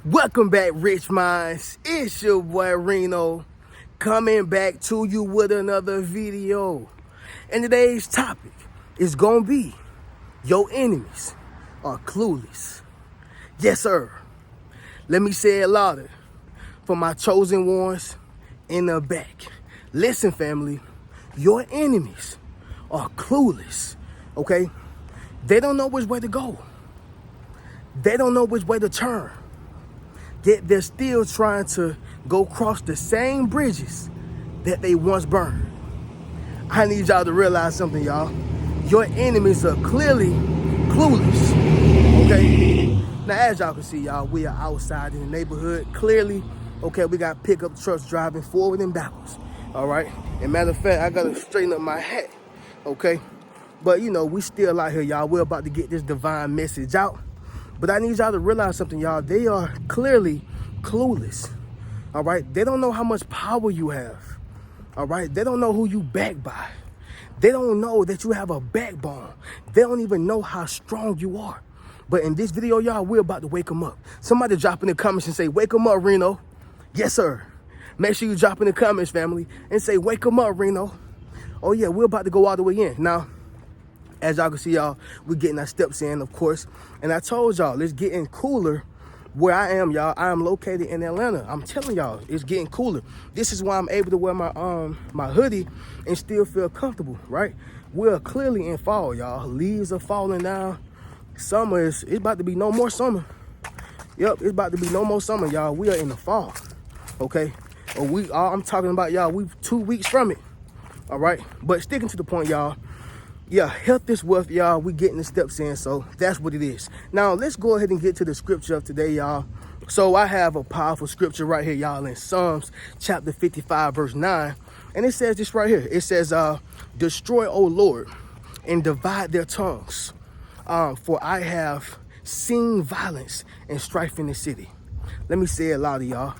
Welcome back, Rich Minds. It's your boy Reno, coming back to you with another video. And today's topic is gonna be your enemies are clueless. Yes, sir. Let me say it louder for my chosen ones in the back. Listen, family, your enemies are clueless. Okay? They don't know which way to go. They don't know which way to turn. Yet they're still trying to go across the same bridges that they once burned. I need y'all to realize something, y'all. Your enemies are clearly clueless, okay? Now, as y'all can see, y'all, we are outside in the neighborhood. Clearly, okay, we got pickup trucks driving forward and backwards, all right? And matter of fact, I gotta straighten up my hat, okay? But, you know, we still out here, y'all. We're about to get this divine message out. But I need y'all to realize something, y'all. They are clearly clueless, all right? They don't know how much power you have, all right? They don't know who you backed by. They don't know that you have a backbone. They don't even know how strong you are. But in this video, y'all, we're about to wake them up. Somebody drop in the comments and say, wake them up, Reno. Yes, sir. Make sure you drop in the comments, family, and say, wake them up, Reno. Oh, yeah, we're about to go all the way in. Now, as y'all can see, y'all, we're getting our steps in, of course. And I told y'all, it's getting cooler where I am, y'all. I am located in Atlanta. I'm telling y'all, it's getting cooler. This is why I'm able to wear my hoodie and still feel comfortable, right? We're clearly in fall, y'all. Leaves are falling down. Summer it's about to be no more summer. Yep, it's about to be no more summer, y'all. We are in the fall, okay? I'm talking about, y'all, we 2 weeks from it, all right? But sticking to the point, y'all. Yeah, health is wealth, y'all. We getting the steps in, so that's what it is. Now, let's go ahead and get to the scripture of today, y'all. So I have a powerful scripture right here, y'all, in Psalms chapter 55, verse 9. And it says this right here. It says, destroy, O Lord, and divide their tongues. For I have seen violence and strife in the city. Let me say it louder, y'all.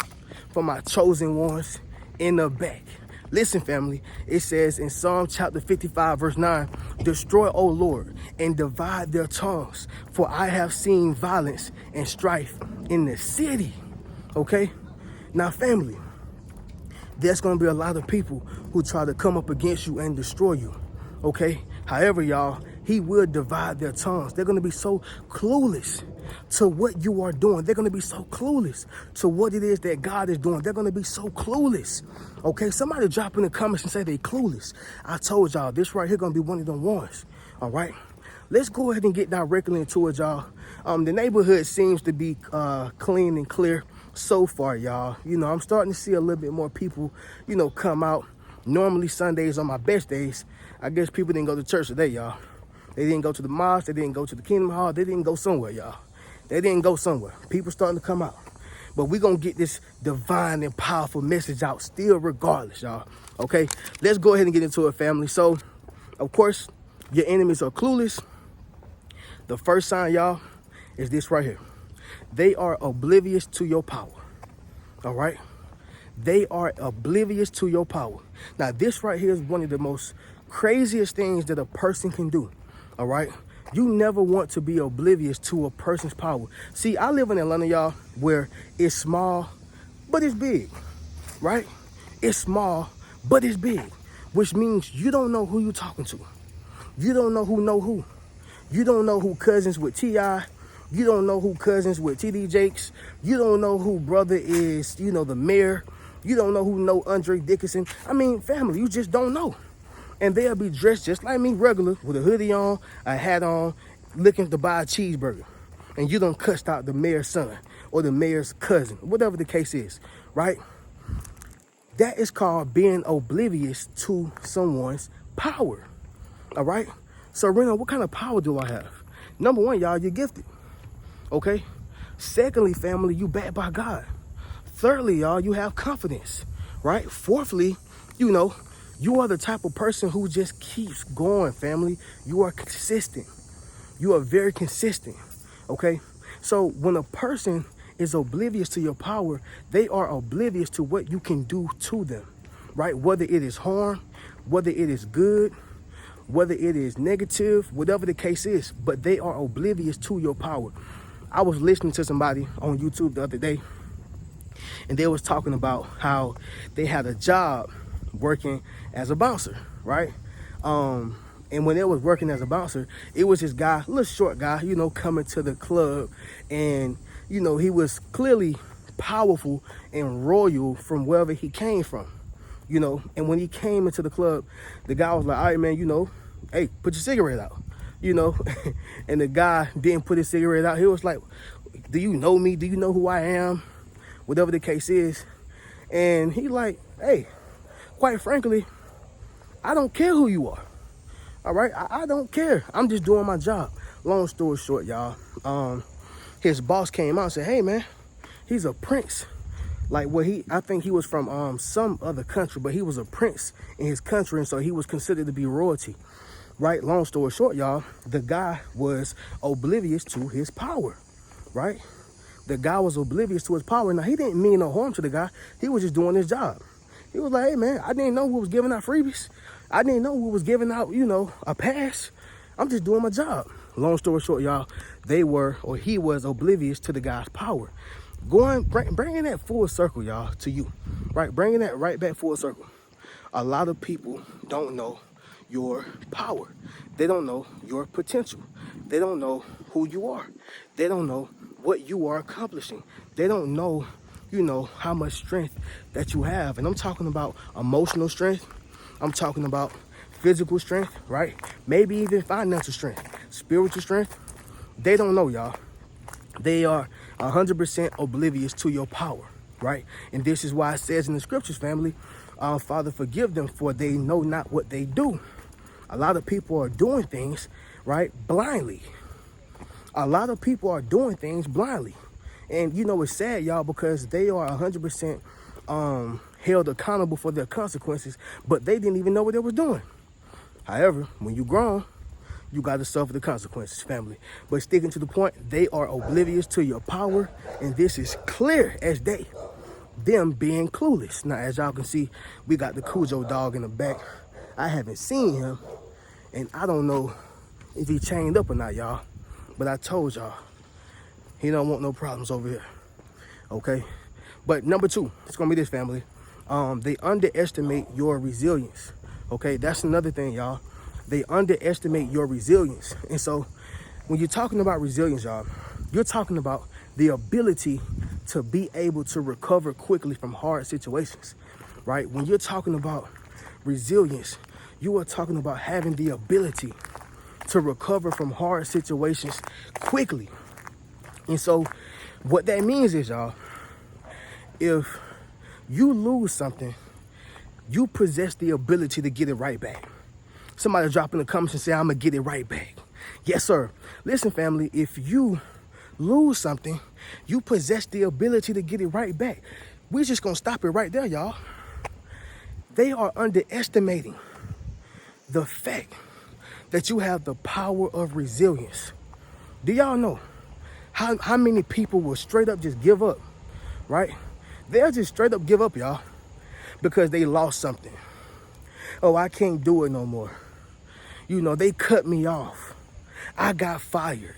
For my chosen ones in the back. Listen, family, it says in Psalm chapter 55, verse 9, destroy, O Lord, and divide their tongues, for I have seen violence and strife in the city, okay? Now, family, there's going to be a lot of people who try to come up against you and destroy you, okay? However, y'all, he will divide their tongues. They're going to be so clueless to what you are doing. They're going to be so clueless to what it is that God is doing. They're going to be so clueless. Okay, somebody drop in the comments and say they clueless. I told y'all, this right here going to be one of them ones. All right, let's go ahead and get directly into it, y'all. The neighborhood seems to be clean and clear so far, y'all. You know, I'm starting to see a little bit more people, you know, come out. Normally Sundays are my best days. I guess people didn't go to church today, y'all. They didn't go to the mosque. They didn't go to the Kingdom Hall. They didn't go somewhere, y'all. They didn't go somewhere. People starting to come out. But we're going to get this divine and powerful message out still regardless, y'all. Okay? Let's go ahead and get into it, family. So, of course, your enemies are clueless. The first sign, y'all, is this right here. They are oblivious to your power. All right? They are oblivious to your power. Now, this right here is one of the most craziest things that a person can do. All right? You never want to be oblivious to a person's power. See, I live in Atlanta, y'all, where it's small, but it's big, right? It's small, but it's big, which means you don't know who you're talking to. You don't know who. You don't know who cousins with T.I. You don't know who cousins with T.D. Jakes. You don't know who brother is, you know, the mayor. You don't know who know Andre Dickinson. I mean, family, you just don't know. And they'll be dressed just like me, regular, with a hoodie on, a hat on, looking to buy a cheeseburger. And you done cussed out the mayor's son or the mayor's cousin, whatever the case is, right? That is called being oblivious to someone's power, all right? So, Reno, what kind of power do I have? Number one, y'all, you're gifted, okay? Secondly, family, you backed by God. Thirdly, y'all, you have confidence, right? Fourthly, you know, you are the type of person who just keeps going, family. You are consistent. You are very consistent, okay? So when a person is oblivious to your power, they are oblivious to what you can do to them, right? Whether it is harm, whether it is good, whether it is negative, whatever the case is, but they are oblivious to your power. I was listening to somebody on YouTube the other day, and they was talking about how they had a job working as a bouncer, right? And when they was working as a bouncer, it was this guy, a little short guy, coming to the club, and he was clearly powerful and royal from wherever he came from, and when he came into the club, the guy was like, all right, man, hey, put your cigarette out, and the guy didn't put his cigarette out. He was like, do you know me? Do you know who I am? Whatever the case is. And he like, hey, quite frankly, I don't care who you are. All right, I don't care. I'm just doing my job. Long story short, y'all, his boss came out and said, hey, man, he's a prince. Like, I think he was from some other country, but he was a prince in his country, and so he was considered to be royalty, right? Long story short, y'all, the guy was oblivious to his power, right? The guy was oblivious to his power. Now, he didn't mean no harm to the guy. He was just doing his job. He was like, hey, man, I didn't know who was giving out freebies. I didn't know who was giving out, a pass. I'm just doing my job. Long story short, y'all, he was oblivious to the guy's power. Bringing that full circle, y'all, to you, right? Bringing that right back full circle. A lot of people don't know your power. They don't know your potential. They don't know who you are. They don't know what you are accomplishing. They don't know, how much strength that you have. And I'm talking about emotional strength. I'm talking about physical strength, right? Maybe even financial strength, spiritual strength. They don't know, y'all. They are 100% oblivious to your power, right? And this is why it says in the scriptures, family, Father, forgive them, for they know not what they do. A lot of people are doing things, right, blindly. A lot of people are doing things blindly. And, it's sad, y'all, because they are 100% held accountable for their consequences, but they didn't even know what they were doing. However, when you're grown, you got to suffer the consequences, family. But sticking to the point, they are oblivious to your power, and this is clear as day, them being clueless. Now, as y'all can see, we got the Cujo dog in the back. I haven't seen him, and I don't know if he chained up or not, y'all. But I told y'all, he don't want no problems over here, okay? But number two, it's going to be this, family. They underestimate your resilience, okay? That's another thing, y'all. They underestimate your resilience. And so when you're talking about resilience, y'all, you're talking about the ability to be able to recover quickly from hard situations, right? When you're talking about resilience, you are talking about having the ability to recover from hard situations quickly. And so what that means is, y'all, if you lose something, you possess the ability to get it right back. Somebody drop in the comments and say, I'm going to get it right back. Yes, sir. Listen, family, if you lose something, you possess the ability to get it right back. We're just going to stop it right there, y'all. They are underestimating the fact that you have the power of resilience. Do y'all know how many people will straight up just give up, right? They'll just straight up give up, y'all, because they lost something. Oh, I can't do it no more. They cut me off. I got fired,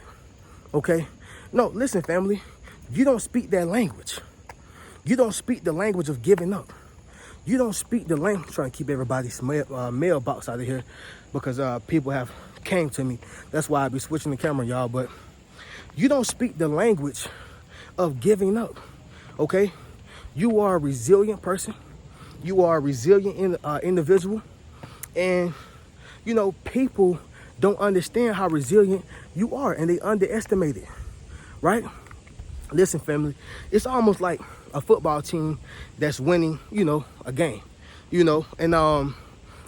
okay? No, listen, family, you don't speak that language. You don't speak the language of giving up. You don't speak the language. I'm trying to keep everybody's mailbox out of here because people have came to me. That's why I be switching the camera, y'all. But you don't speak the language of giving up, okay? You are a resilient person. You are a resilient individual. And, people don't understand how resilient you are, and they underestimate it, right? Listen, family, it's almost like a football team that's winning, a game, and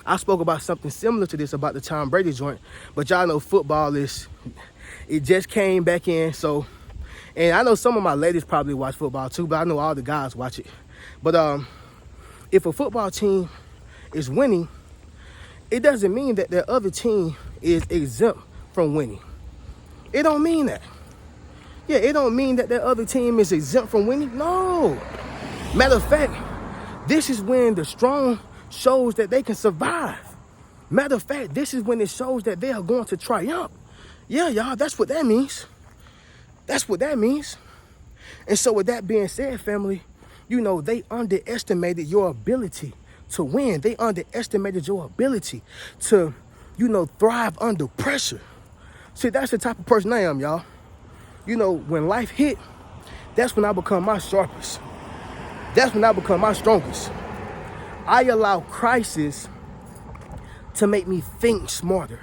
I spoke about something similar to this about the Tom Brady joint, but y'all know football it just came back in. So, and I know some of my ladies probably watch football too, but I know all the guys watch it. But if a football team is winning, it doesn't mean that the other team is exempt from winning. It don't mean that. Yeah, it don't mean that the other team is exempt from winning. No. Matter of fact, this is when the strong shows that they can survive. Matter of fact, this is when it shows that they are going to triumph. Yeah, y'all, that's what that means. That's what that means. And so with that being said, family, they underestimated your ability to win. They underestimated your ability to, thrive under pressure. See, that's the type of person I am, y'all. When life hit, that's when I become my sharpest. That's when I become my strongest. I allow crisis to make me think smarter,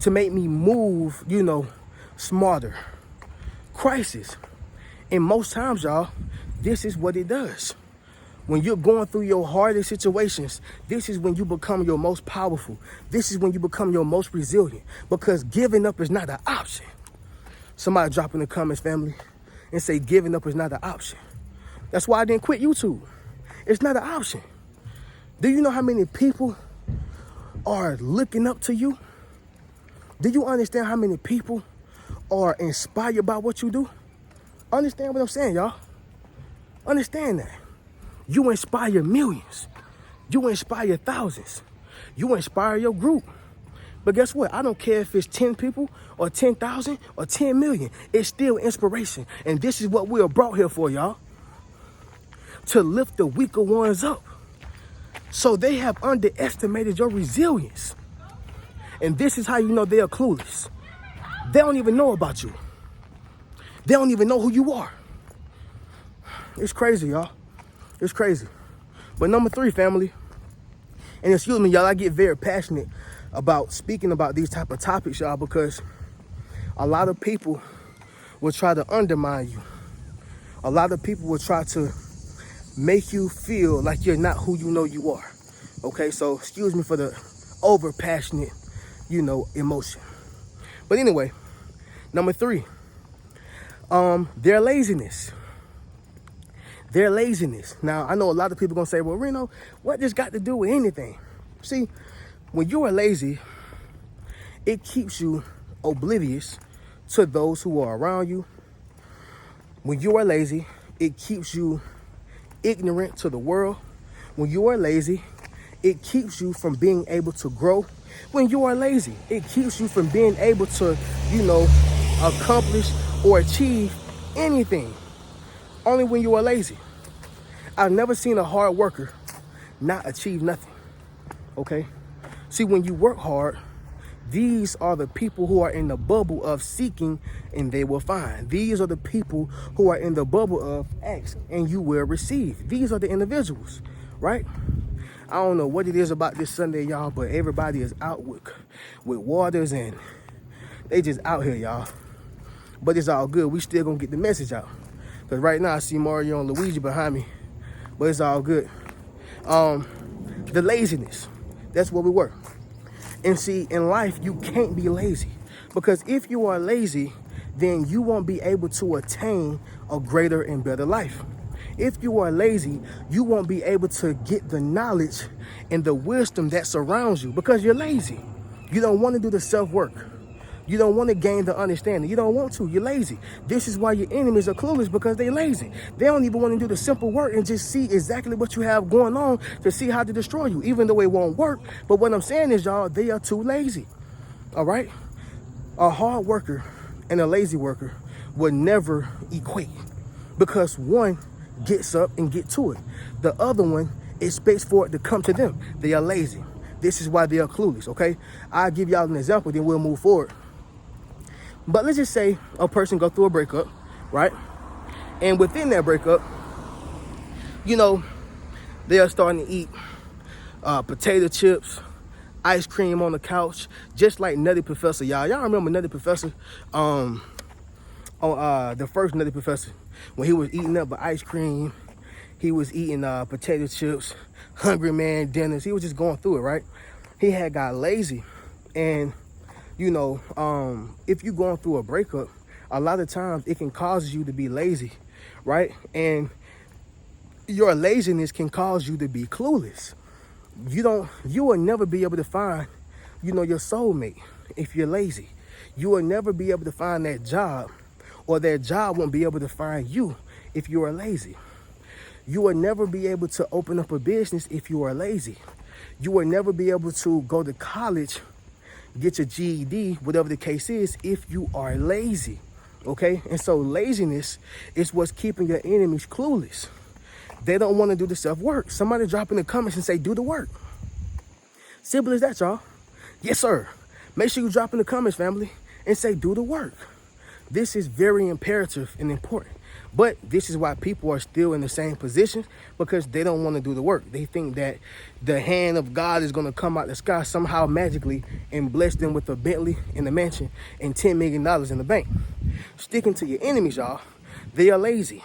to make me move, smarter. Crisis. And most times, y'all, this is what it does. When you're going through your hardest situations, this is when you become your most powerful. This is when you become your most resilient, because giving up is not an option. Somebody drop in the comments, family, and say giving up is not an option. That's why I didn't quit YouTube. It's not an option. Do you know how many people are looking up to you? Do you understand how many people are inspired by what you do? Understand what I'm saying, y'all? Understand that. You inspire millions. You inspire thousands. You inspire your group. But guess what? I don't care if it's 10 people or 10,000 or 10 million. It's still inspiration. And this is what we are brought here for, y'all. To lift the weaker ones up. So they have underestimated your resilience. And this is how you know they are clueless. They don't even know about you. They don't even know who you are. It's crazy, y'all. It's crazy. But number 3, family, and excuse me, y'all, I get very passionate about speaking about these type of topics, y'all, because a lot of people will try to undermine you. A lot of people will try to make you feel like you're not who you know you are. Okay, so excuse me for the over passionate, emotion. But anyway, number 3, their laziness. Their laziness. Now, I know a lot of people gonna say, well, Reno, what this got to do with anything? See, when you are lazy, it keeps you oblivious to those who are around you. When you are lazy, it keeps you ignorant to the world. When you are lazy, it keeps you from being able to grow. When you are lazy, it keeps you from being able to, accomplish or achieve anything. Only when you are lazy. I've never seen a hard worker not achieve nothing. Okay? See, when you work hard, these are the people who are in the bubble of seeking and they will find. These are the people who are in the bubble of ask and you will receive. These are the individuals, right? I don't know what it is about this Sunday, y'all, but everybody is out with waters and they just out here, y'all. But it's all good. We still gonna get the message out. Because right now I see Mario and Luigi behind me. But it's all good. The laziness. That's what we were. And see, in life, you can't be lazy. Because if you are lazy, then you won't be able to attain a greater and better life. If you are lazy, you won't be able to get the knowledge and the wisdom that surrounds you because you're lazy. You don't want to do the self-work. You don't want to gain the understanding. You don't want to. You're lazy. This is why your enemies are clueless, because they're lazy. They don't even want to do the simple work and just see exactly what you have going on to see how to destroy you, even though it won't work. But what I'm saying is, y'all, they are too lazy. All right? A hard worker and a lazy worker would never equate, because one gets up and get to it. The other one expects for it to come to them. They are lazy. This is why they are clueless, okay? I'll give y'all an example, then we'll move forward. But let's just say a person go through a breakup, right? And within that breakup, they are starting to eat potato chips, ice cream on the couch, just like Nutty Professor, y'all. Y'all remember Nutty Professor? The first Nutty Professor, when he was eating up the ice cream, he was eating potato chips, Hungry Man dinners. He was just going through it, right? He had got lazy. And if you're going through a breakup, a lot of times it can cause you to be lazy, right? And your laziness can cause you to be clueless. You will never be able to find, your soulmate if you're lazy. You will never be able to find that job, or that job won't be able to find you if you are lazy. You will never be able to open up a business if you are lazy. You will never be able to go to college, get your GED, whatever the case is, if you are lazy. Okay? And so laziness is what's keeping your enemies clueless. They don't want to do the self-work. Somebody drop in the comments and say, do the work. Simple as that, y'all. Yes, sir. Make sure you drop in the comments, family, and say, do the work. This is very imperative and important. But this is why people are still in the same position, because they don't want to do the work. They think that the hand of God is going to come out the sky somehow magically and bless them with a Bentley in the mansion and $10 million in the bank. Sticking to your enemies, y'all, they are lazy.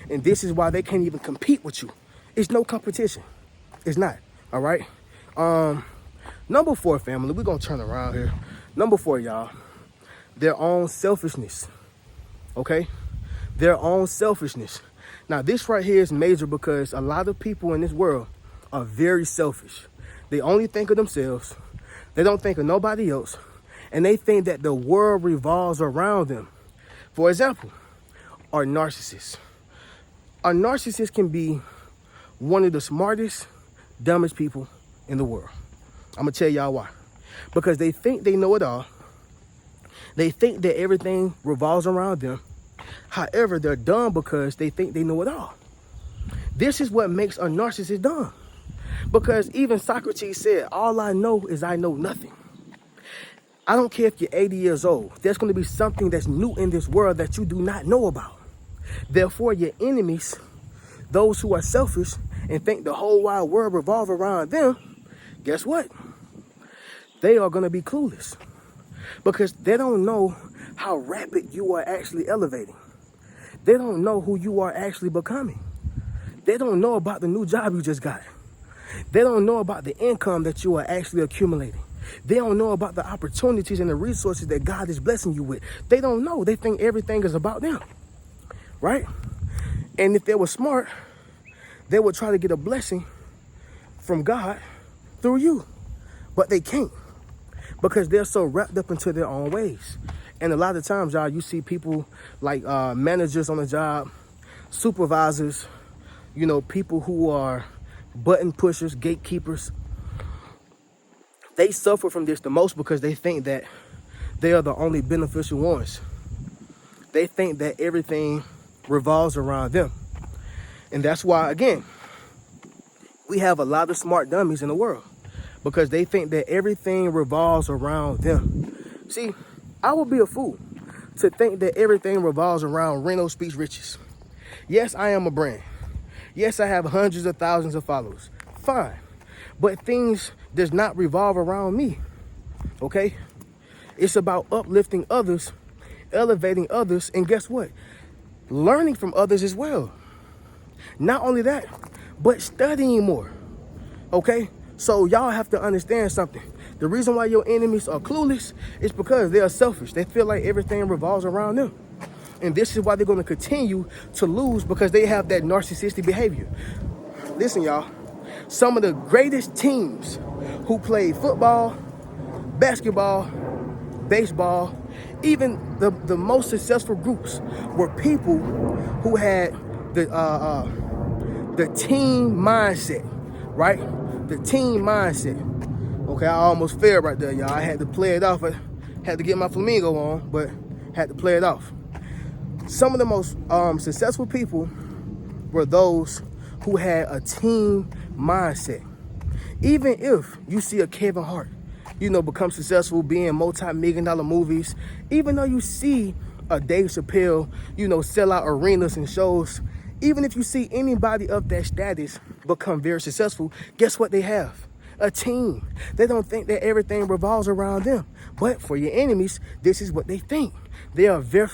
And this is why they can't even compete with you. It's no competition. It's not. All right. Number 4, family, we're going to turn around here. Number 4, y'all, their own selfishness. Okay. Their own selfishness. Now, this right here is major because a lot of people in this world are very selfish. They only think of themselves. They don't think of nobody else. And they think that the world revolves around them. For example, are narcissists. A narcissist can be one of the smartest, dumbest people in the world. I'm going to tell y'all why. Because they think they know it all. They think that everything revolves around them. However, they're dumb because they think they know it all. This is what makes a narcissist dumb. Because even Socrates said, all I know is I know nothing. I don't care if you're 80 years old. There's going to be something that's new in this world that you do not know about. Therefore, your enemies, those who are selfish and think the whole wide world revolves around them, guess what? They are going to be clueless. Because they don't know how rapid you are actually elevating. They don't know who you are actually becoming. They don't know about the new job you just got. They don't know about the income that you are actually accumulating. They don't know about the opportunities and the resources that God is blessing you with. They don't know. They think everything is about them. Right? And if they were smart, they would try to get a blessing from God through you. But they can't. Because they're so wrapped up into their own ways. And a lot of times, y'all, you see people like managers on the job, supervisors, you know, people who are button pushers, gatekeepers. They suffer from this the most because they think that they are the only beneficial ones. They think that everything revolves around them. And that's why, again, we have a lot of smart dummies in the world because they think that everything revolves around them. See, I would be a fool to think that everything revolves around Reno Speaks Riches. Yes, I am a brand. Yes, I have hundreds of thousands of followers. Fine. But things does not revolve around me. Okay? It's about uplifting others, elevating others, and guess what? Learning from others as well. Not only that, but studying more. Okay? So y'all have to understand something. The reason why your enemies are clueless is because they are selfish. They feel like everything revolves around them. And this is why they're going to continue to lose, because they have that narcissistic behavior. Listen, y'all. Some of the greatest teams who played football, basketball, baseball, even the most successful groups were people who had the team mindset, right? The team mindset. Okay, I almost failed right there, y'all. I had to play it off. I had to get my flamingo on, but had to play it off. Some of the most successful people were those who had a team mindset. Even if you see a Kevin Hart, you know, become successful, being multi-million-dollar movies, even though you see a Dave Chappelle, you know, sell out arenas and shows, even if you see anybody of that status become very successful, guess what they have? A team. They don't think that everything revolves around them. But for your enemies, this is what they think. They are very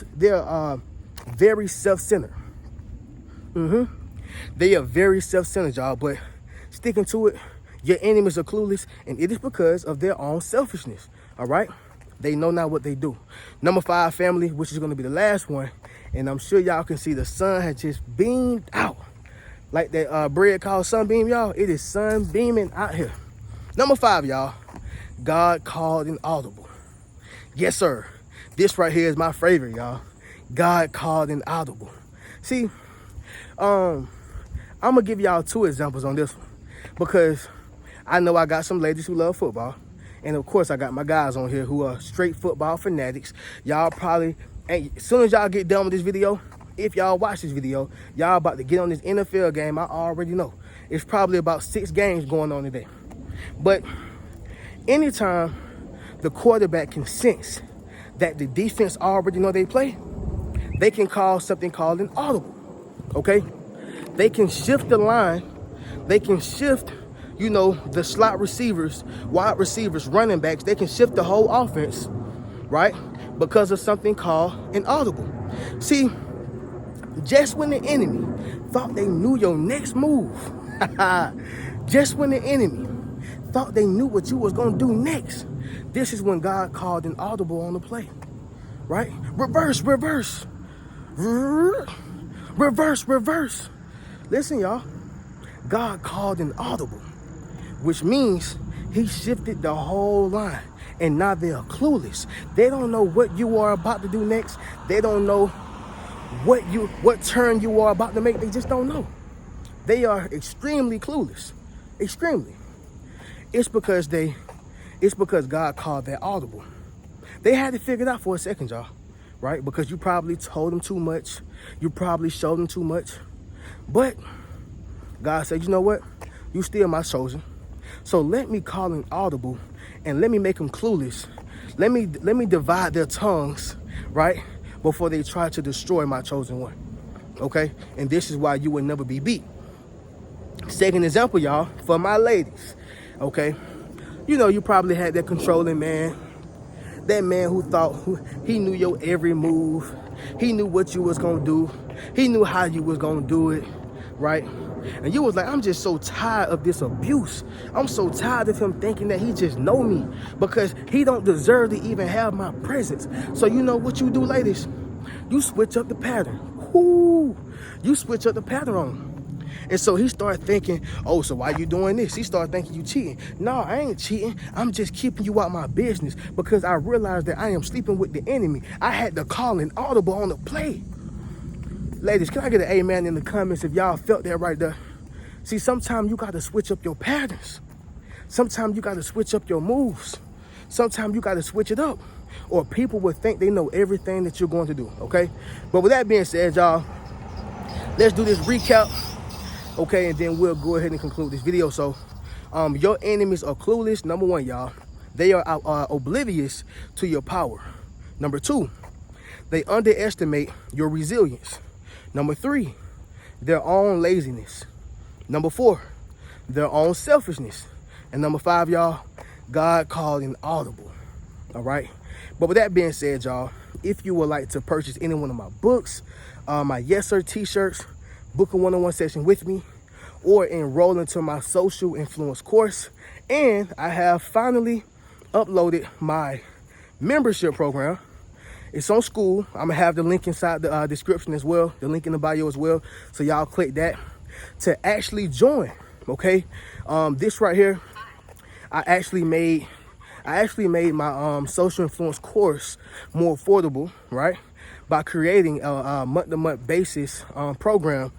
self-centered. They are very self-centered, y'all. But sticking to it, your enemies are clueless, and it is because of their own selfishness. All right? They know not what they do. Number 5, family, which is going to be the last one, and I'm sure y'all can see the sun has just beamed out. Like that bread called sunbeam, y'all. It is sun beaming out here. Number 5, y'all. God called inaudible. Yes, sir. This right here is my favorite, y'all. God called inaudible. See, I'm going to give y'all 2 examples on this one. Because I know I got some ladies who love football. And of course, I got my guys on here who are straight football fanatics. Y'all probably And as soon as y'all get done with this video, if y'all watch this video, y'all about to get on this NFL game. I already know. It's probably about 6 games going on today. But anytime the quarterback can sense that the defense already know they play, they can call something called an audible, okay? They can shift the line. They can shift, you know, the slot receivers, wide receivers, running backs. They can shift the whole offense, right? Because of something called an audible. See, just when the enemy thought they knew your next move, just when the enemy thought they knew what you was going to do next, this is when God called an audible on the play, right? Reverse, reverse, reverse, reverse. Listen, y'all. God called an audible, which means he shifted the whole line. And now they are clueless. They don't know what you are about to do next. They don't know what turn you are about to make. They just don't know. They are extremely clueless. Extremely. It's because God called that audible. They had to figure it out for a second, y'all. Right? Because you probably told them too much. You probably showed them too much. But God said, you know what? You still my chosen. So let me call an audible and let me make them clueless. Let me divide their tongues, right? Before they try to destroy my chosen one. Okay? And this is why you will never be beat. Second example, y'all, for my ladies. Okay? You know, you probably had that controlling man. That man who thought he knew your every move. He knew what you was gonna do. He knew how you was gonna do it, right? And you was like, I'm just so tired of this abuse. I'm so tired of him thinking that he just know me because he don't deserve to even have my presence. So you know what you do, ladies? You switch up the pattern. Ooh, you switch up the pattern on him. And so he started thinking, oh, so why you doing this? He started thinking you cheating. No, I ain't cheating. I'm just keeping you out my business because I realized that I am sleeping with the enemy. I had to call an audible on the play. Ladies, can I get an amen in the comments if y'all felt that right there? See, sometimes you got to switch up your patterns. Sometimes you got to switch up your moves. Sometimes you got to switch it up. Or people will think they know everything that you're going to do, okay? But with that being said, y'all, let's do this recap, okay? And then we'll go ahead and conclude this video. So, your enemies are clueless. Number 1, y'all. They are oblivious to your power. Number 2, they underestimate your resilience. Number 3, their own laziness. Number 4, their own selfishness. And number 5, y'all, God called an audible. All right. But with that being said, y'all, if you would like to purchase any one of my books, my Yes Sir t-shirts, book a one-on-one session with me, or enroll into my social influence course. And I have finally uploaded my membership program. It's on school. I'm gonna have the link inside the description as well, the link in the bio as well. So y'all click that to actually join, okay? This right here, I actually made my social influence course more affordable, right? By creating a month-to-month basis program,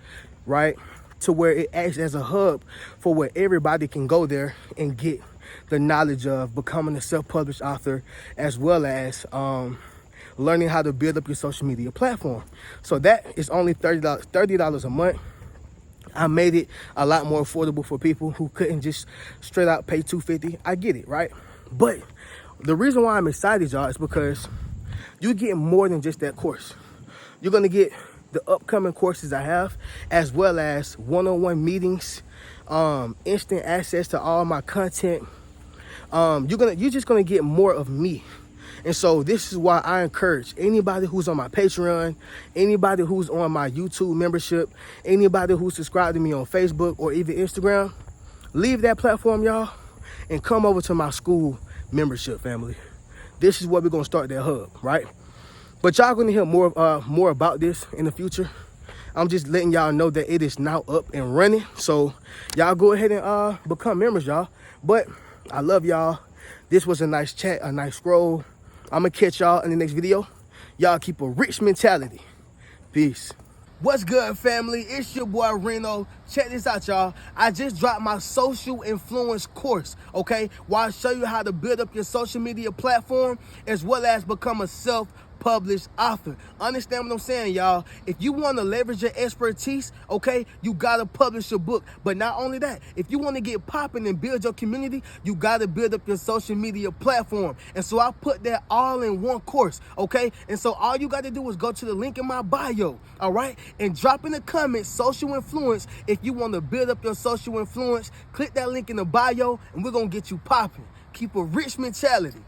right? To where it acts as a hub for where everybody can go there and get the knowledge of becoming a self-published author, as well as learning how to build up your social media platform. So that is only $30 a month. I made it a lot more affordable for people who couldn't just straight out pay $250. I get it, right? But the reason why I'm excited, y'all, is because you get more than just that course. You're gonna get the upcoming courses I have, as well as one-on-one meetings, instant access to all my content. You're just gonna get more of me. And so this is why I encourage anybody who's on my Patreon, anybody who's on my YouTube membership, anybody who's subscribed to me on Facebook or even Instagram, leave that platform, y'all, and come over to my school membership, family. This is where we're gonna start that hub, right? But y'all gonna hear more about this in the future. I'm just letting y'all know that it is now up and running. So y'all go ahead and become members, y'all. But I love y'all. This was a nice chat, a nice scroll. I'm gonna catch y'all in the next video. Y'all keep a rich mentality. Peace. What's good, family? It's your boy Reno. Check this out, y'all. I just dropped my social influence course, okay? Where I show you how to build up your social media platform as well as become a self published author. Understand what I'm saying, y'all? If you want to leverage your expertise, okay, you got to publish a book. But not only that, if you want to get popping and build your community, you got to build up your social media platform. And so I put that all in one course, okay? And so all you got to do is go to the link in my bio, all right? And drop in the comments, social influence. If you want to build up your social influence, click that link in the bio, and we're going to get you popping. Keep a rich mentality.